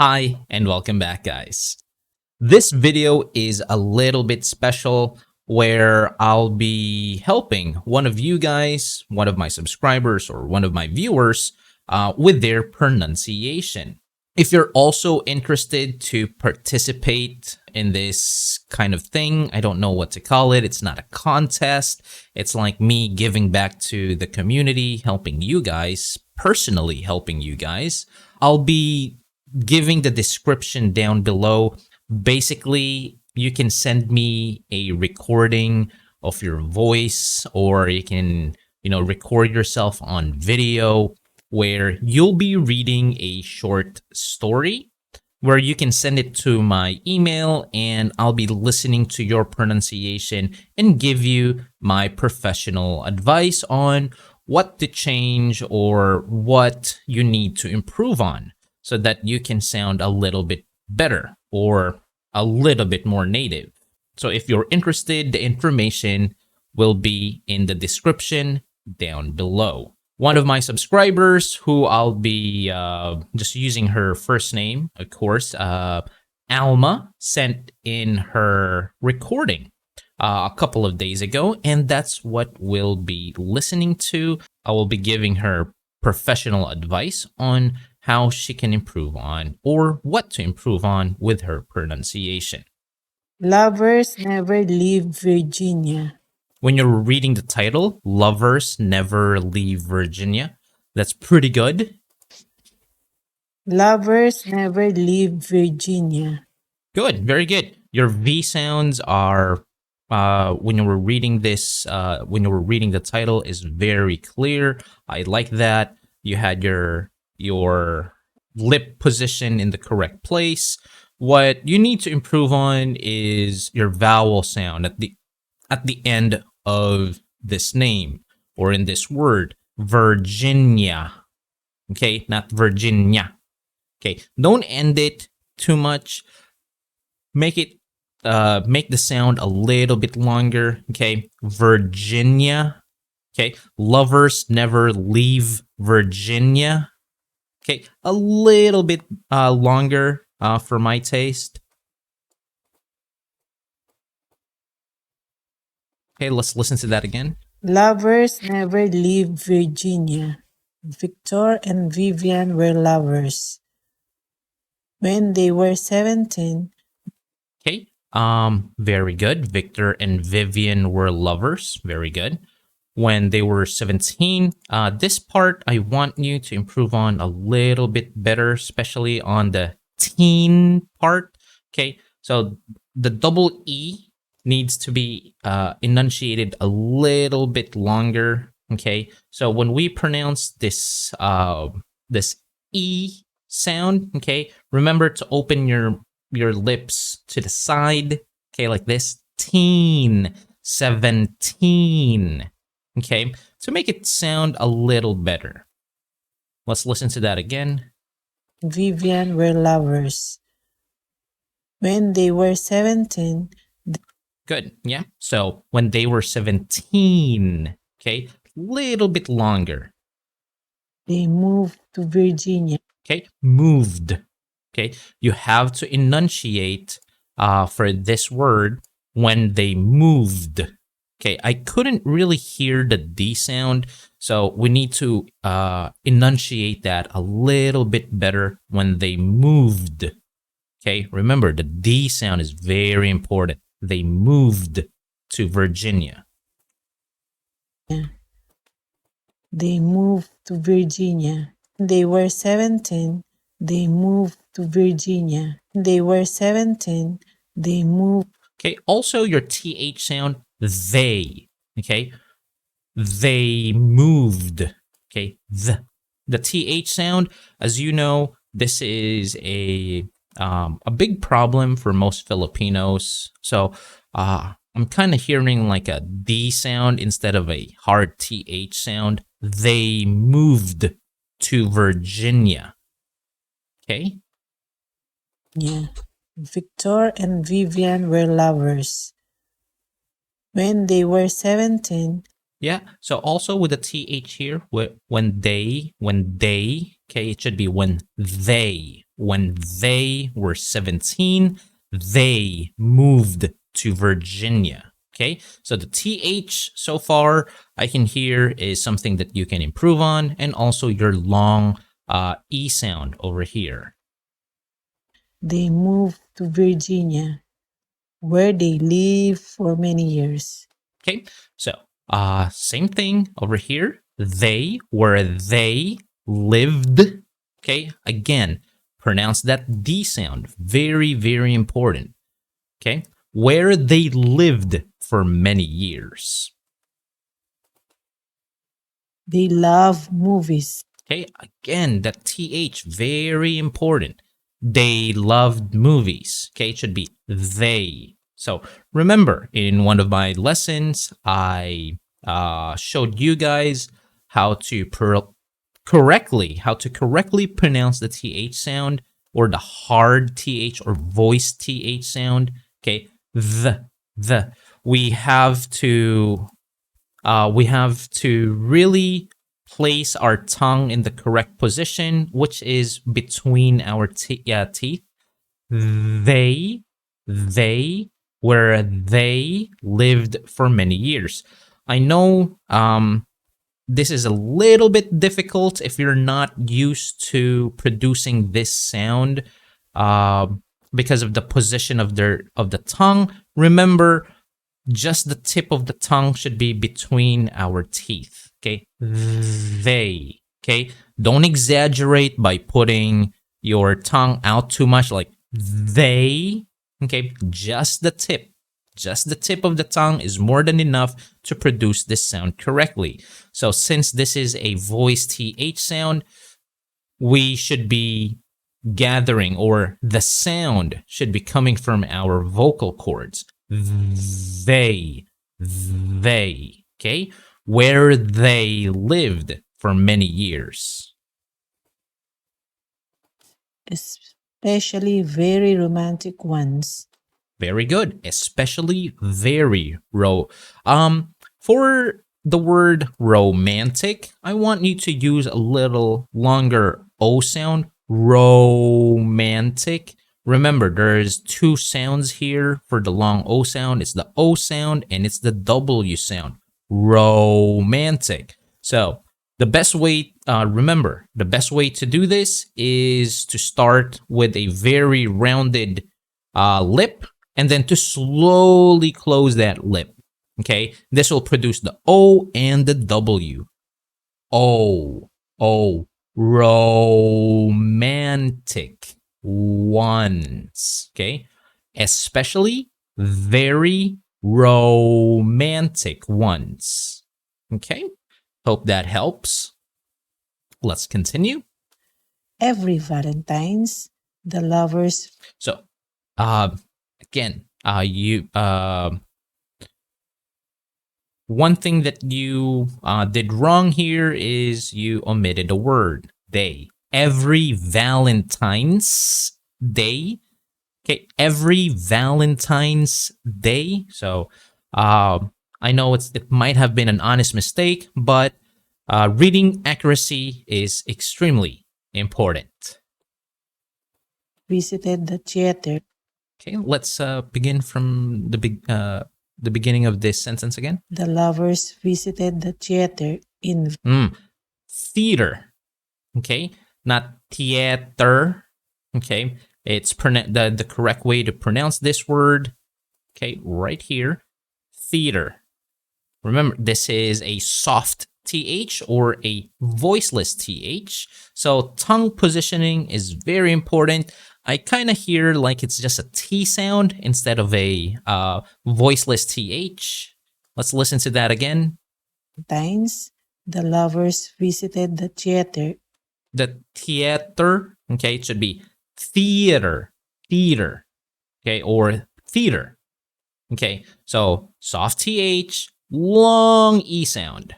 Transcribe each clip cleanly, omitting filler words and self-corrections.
Hi, and welcome back, guys. This video is a little bit special where I'll be helping one of you guys, one of my subscribers, or one of my viewers with their pronunciation. If you're also interested to participate in this kind of thing, I don't know what to call it. It's not a contest. It's like me giving back to the community, helping you guys, personally helping you guys. I'll be giving the description down below. Basically, you can send me a recording of your voice, or you can, record yourself on video where you'll be reading a short story where you can send it to my email and I'll be listening to your pronunciation and give you my professional advice on what to change or what you need to improve on, so that you can sound a little bit better or a little bit more native. So if you're interested, the information will be in the description down below. One of my subscribers, who I'll be just using her first name, of course, Alma, sent in her recording a couple of days ago, and that's what we'll be listening to. I will be giving her professional advice on how she can improve on or what to improve on with her pronunciation. Lovers never leave Virginia. When you're reading the title, Lovers Never Leave Virginia, that's pretty good. Lovers never leave Virginia. Good, very good. Your V sounds are, when you were reading this, when you were reading the title, is very clear. I like that. You had your lip position in the correct place. What you need to improve on is your vowel sound at the end of this name or in this word, Virginia. Okay, not Virginia. Okay, don't end it too much. Make the sound a little bit longer. Okay, Virginia. Okay, lovers never leave Virginia. Okay, a little bit longer for my taste. Okay, let's listen to that again. Lovers never leave Virginia. Victor and Vivian were lovers. When they were 17, Okay, very good. Victor and Vivian were lovers. Very good. When they were 17, this part I want you to improve on a little bit better, especially on the teen part. Okay, so the double E needs to be enunciated a little bit longer. Okay, so when we pronounce this this E sound, okay, remember to open your lips to the side. Okay, like this. Teen, 17. Okay, to make it sound a little better. Let's listen to that again. Vivian were lovers. When they were 17, Good, yeah. So when they were 17, okay, little bit longer. they moved to Virginia. Okay, moved. Okay, you have to enunciate for this word when they moved. Okay, I couldn't really hear the D sound, so we need to enunciate that a little bit better when they moved. Okay, remember the D sound is very important. They moved to Virginia. They moved to Virginia. They were 17. They moved to Virginia. They were 17. They moved. Okay, also your TH sound, they. Okay, they moved. Okay, the TH sound, as you know, this is a big problem for most Filipinos. So I'm kind of hearing like a D sound instead of a hard TH sound. They moved to Virginia. Okay? Yeah. Victor and Vivian were lovers. When they were 17. Yeah. So also with the TH here, when they, Okay, it should be when they were 17, they moved to Virginia. Okay, so the TH so far I can hear is something that you can improve on, and also your long E sound over here. They moved to Virginia, where they lived for many years. Okay, so same thing over here. They, where they lived. Okay, again, pronounce that D sound. Very, very important. Okay, where they lived for many years. They love movies. Okay, again, that TH, very important. They loved movies. Okay, it should be they. So remember, in one of my lessons, I showed you guys how to correctly pronounce the TH sound, or the hard TH or voice TH sound. Okay, the. We have to really place our tongue in the correct position, which is between our teeth. They, they, where they lived for many years. I know this is a little bit difficult if you're not used to producing this sound uh, because of the position of the tongue. Remember, just the tip of the tongue should be between our teeth. Okay, they. Okay, don't exaggerate by putting your tongue out too much, like they. Okay, just the tip. Just the tip of the tongue is more than enough to produce this sound correctly. So since this is a voice TH sound, we should be gathering, or the sound should be coming from our vocal cords. They, okay? Where they lived for many years. Especially very romantic ones. Very good. Especially very for the word romantic, I want you to use a little longer O sound. Romantic. Remember, there's two sounds here for the long O sound. It's the O sound and it's the W sound. Romantic. So the best way, remember, the best way to do this is to start with a very rounded lip, and then to slowly close that lip. Okay, this will produce the O and the W. O, romantic ones. Okay, especially very romantic ones. Okay, hope that helps. Let's continue. Every Valentines, the lovers. So, again, one thing that you did wrong here is you omitted a word, they. Every Valentine's Day. Okay, every Valentine's Day. So I know it might have been an honest mistake, but reading accuracy is extremely important. Visited the theater. Okay, let's begin from the beginning of this sentence again. The lovers visited the theater in Theater. Okay, not theater. Okay, it's the correct way to pronounce this word. Okay, right here, theater. Remember, this is a soft TH or a voiceless TH. So tongue positioning is very important. I kind of hear like it's just a T sound instead of a voiceless TH. Let's listen to that again. Valentines, the lovers visited the theater. The theater, okay, it should be theater, okay, or theater. Okay, so soft TH, long E sound.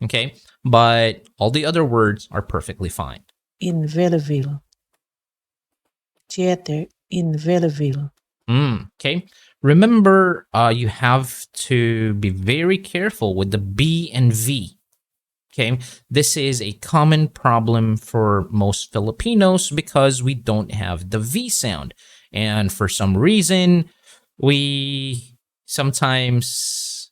Okay, but all the other words are perfectly fine. In Belleville. Theater in Belleville. Okay, remember you have to be very careful with the B and V. Okay, this is a common problem for most Filipinos because we don't have the V sound. And for some reason, we sometimes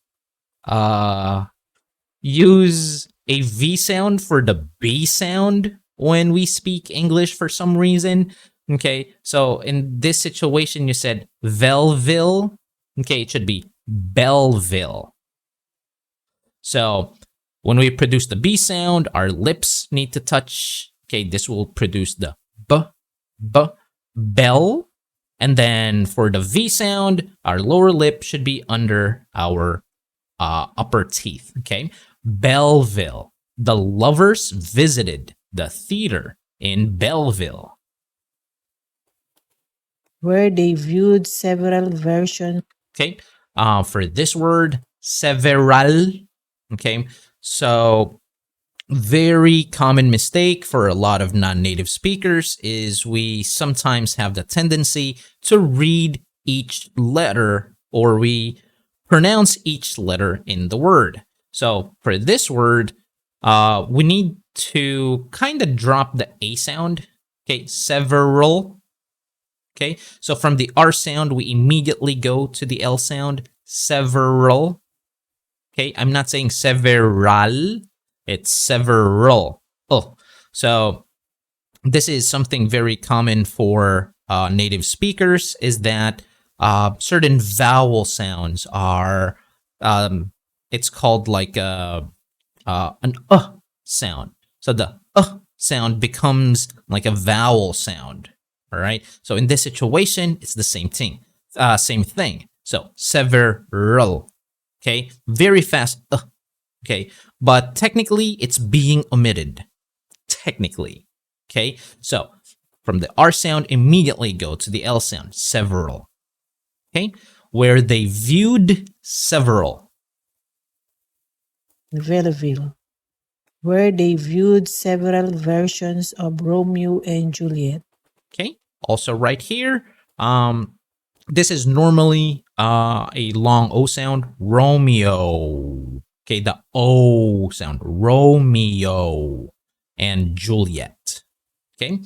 use a V sound for the B sound when we speak English for some reason. Okay, so in this situation, you said Belleville. Okay, it should be Belleville. So when we produce the B sound, our lips need to touch. Okay, this will produce the b, bell. And then for the V sound, our lower lip should be under our upper teeth. Okay, Belleville. The lovers visited the theater in Belleville. Where they viewed several versions. Okay, for this word, several. Okay, so very common mistake for a lot of non-native speakers is we sometimes have the tendency to read each letter, or we pronounce each letter in the word. So for this word, we need to kind of drop the A sound. Okay, several. Okay, so from the R sound, we immediately go to the L sound, several. Okay, I'm not saying several, it's several. Oh, so this is something very common for native speakers, is that certain vowel sounds are, it's called like an sound. So the sound becomes like a vowel sound. All right. So in this situation, it's the same thing. Same thing. So several. Okay. Very fast. Okay. But technically, it's being omitted. Technically. Okay. So from the R sound, immediately go to the L sound. Several. Okay. Where they viewed several. Belleville, where they viewed several versions of Romeo and Juliet. Okay. Also right here, this is normally a long O sound, Romeo. Okay, the O sound, Romeo and Juliet. Okay,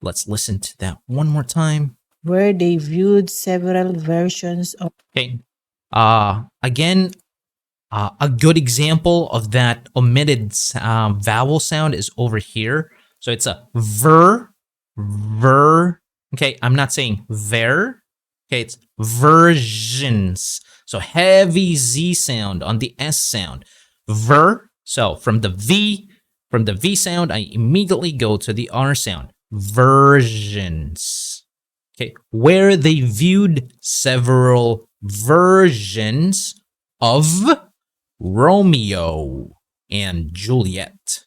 let's listen to that one more time. Where they viewed several versions of. Okay, again, a good example of that omitted vowel sound is over here. So it's a ver. Okay, I'm not saying ver. Okay, it's versions. So heavy Z sound on the S sound. Ver. So from the V sound, I immediately go to the R sound. Versions. Okay, where they viewed several versions of Romeo and Juliet.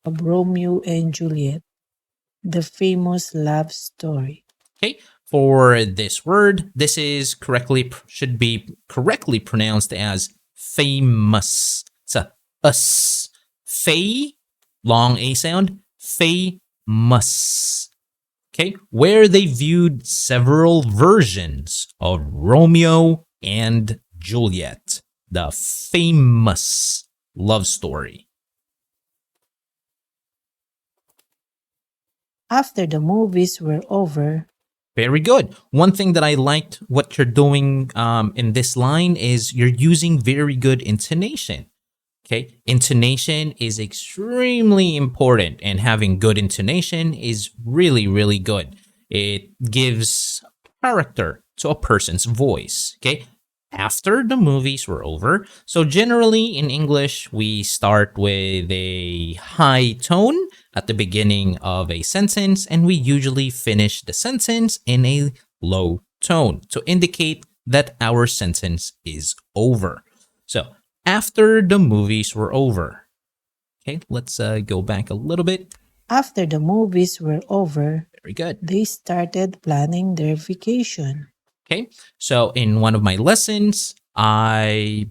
Of Romeo and Juliet, the famous love story. Okay, for this word, this is should be correctly pronounced as famous. It's a us. Long A sound, famous. Okay, where they viewed several versions of Romeo and Juliet, the famous love story. After the movies were over. Very good. One thing that I liked what you're doing in this line is you're using very good intonation. Okay, intonation is extremely important, and having good intonation is really, really good. It gives character to a person's voice. Okay, after the movies were over. So generally in English, we start with a high tone at the beginning of a sentence, and we usually finish the sentence in a low tone to indicate that our sentence is over. So after the movies were over. Okay, let's go back a little bit. After the movies were over, very good. They started planning their vacation. Okay, so in one of my lessons, I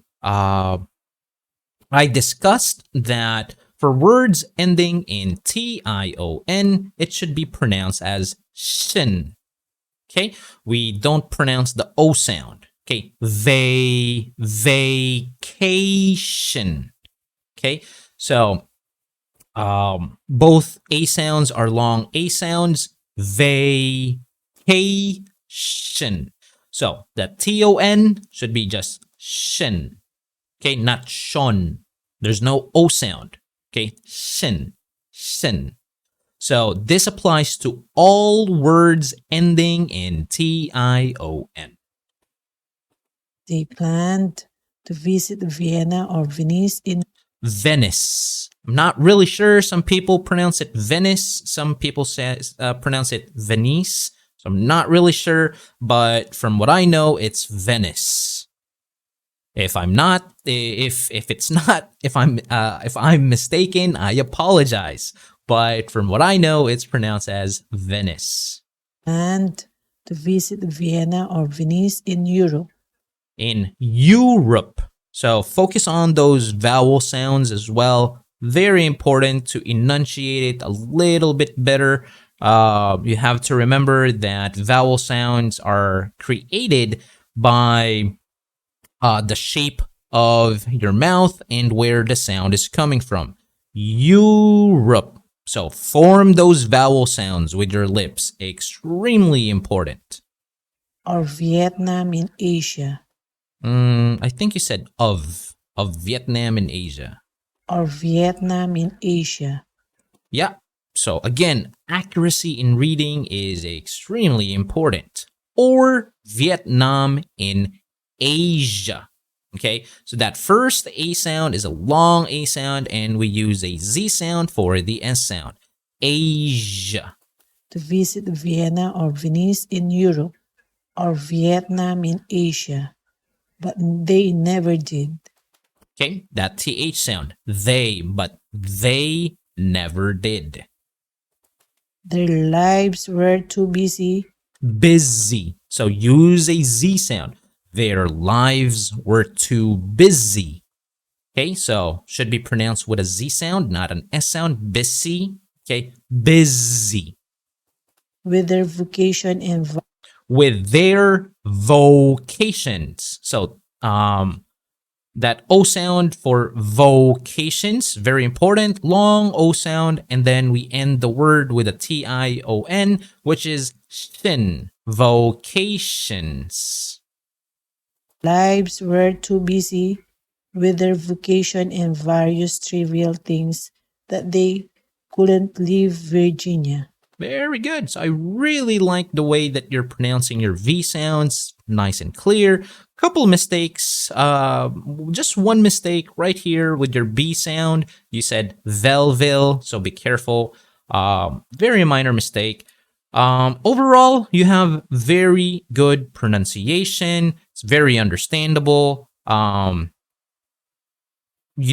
discussed that for words ending in tion, it should be pronounced as shin. Okay, we don't pronounce the O sound. Okay, vacation. Okay, so both A sounds are long A sounds. Vacation. So the TON should be just shin. Okay, not shon. There's no O sound. Okay, shin, shin. So this applies to all words ending in TION. They planned to visit Vienna or Venice in Venice. I'm not really sure. Some people pronounce it Venice. Some people pronounce it Venice. So I'm not really sure. But from what I know, it's Venice. If I'm not, if it's not, if I'm mistaken, I apologize. But from what I know, it's pronounced as Venice. planned to visit Vienna or Venice in Europe. In Europe. So focus on those vowel sounds as well. Very important to enunciate it a little bit better. You have to remember that vowel sounds are created by the shape of your mouth and where the sound is coming from. Europe. So form those vowel sounds with your lips. Extremely important. Or Vietnam in Asia. I think you said of Vietnam and Asia. Or Vietnam in Asia. Yeah. So again, accuracy in reading is extremely important. Or Vietnam in Asia. Okay, so that first A sound is a long A sound, and we use a Z sound for the S sound. Asia. To visit Vienna or Venice in Europe. Or Vietnam in Asia. But they never did. Okay, that TH sound. They, but they never did. Their lives were too busy. Busy. So use a Z sound. Their lives were too busy. Okay, so should be pronounced with a Z sound, not an S sound. Busy. Okay, busy. With their vocation and with their vocations. So that O sound for vocations, very important, long O sound, and then we end the word with a TION, which is shin, vocations. Lives were too busy with their vocation and various trivial things that they couldn't leave Virginia. Very good. So I really like the way that you're pronouncing your V sounds, nice and clear. Couple of mistakes. Just one mistake right here with your B sound. You said Belleville, so be careful. Very minor mistake. Overall, you have very good pronunciation. It's very understandable. You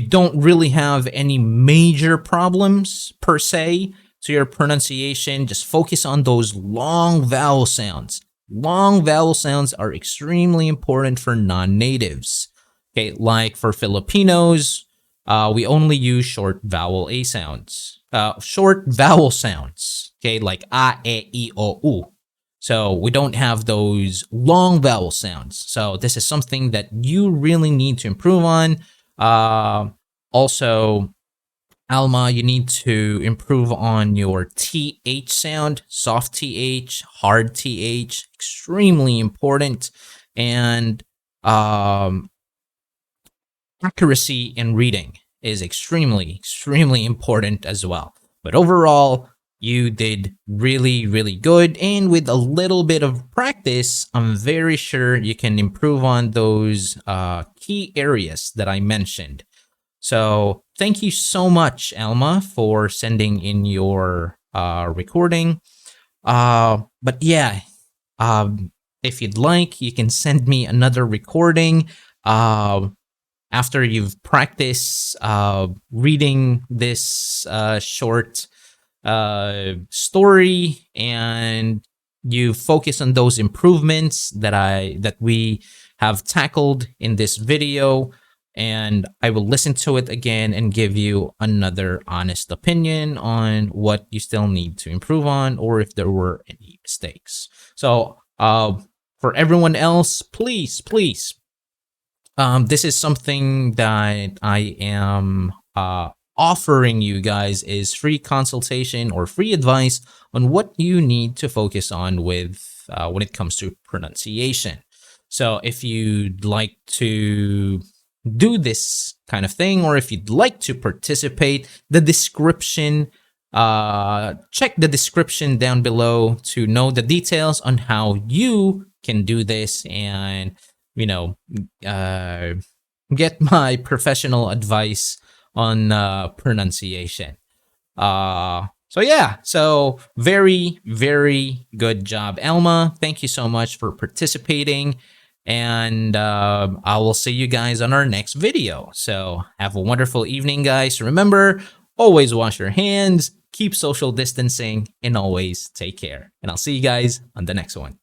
don't really have any major problems per se to your pronunciation. Just focus on those long vowel sounds. Long vowel sounds are extremely important for non-natives. Okay, like for Filipinos, we only use short vowel A sounds. Short vowel sounds. Okay, like a, e, I, o, u. So we don't have those long vowel sounds. So this is something that you really need to improve on. Also, Alma, you need to improve on your TH sound, soft TH, hard TH, extremely important. And accuracy in reading is extremely important as well. But overall, you did really, really good. And with a little bit of practice, I'm very sure you can improve on those key areas that I mentioned. So thank you so much, Alma, for sending in your recording. But yeah, if you'd like, you can send me another recording after you've practiced reading this short story and you focus on those improvements that we have tackled in this video, and I will listen to it again and give you another honest opinion on what you still need to improve on or if there were any mistakes. So for everyone else, please, this is something that I am offering you guys is free consultation or free advice on what you need to focus on with when it comes to pronunciation. So if you'd like to do this kind of thing, or if you'd like to participate, the description, check the description down below to know the details on how you can do this and, you know, get my professional advice on pronunciation. So yeah, so very, very good job, Elma. Thank you so much for participating. And I will see you guys on our next video. So have a wonderful evening, guys. Remember, always wash your hands, keep social distancing, and always take care. And I'll see you guys on the next one.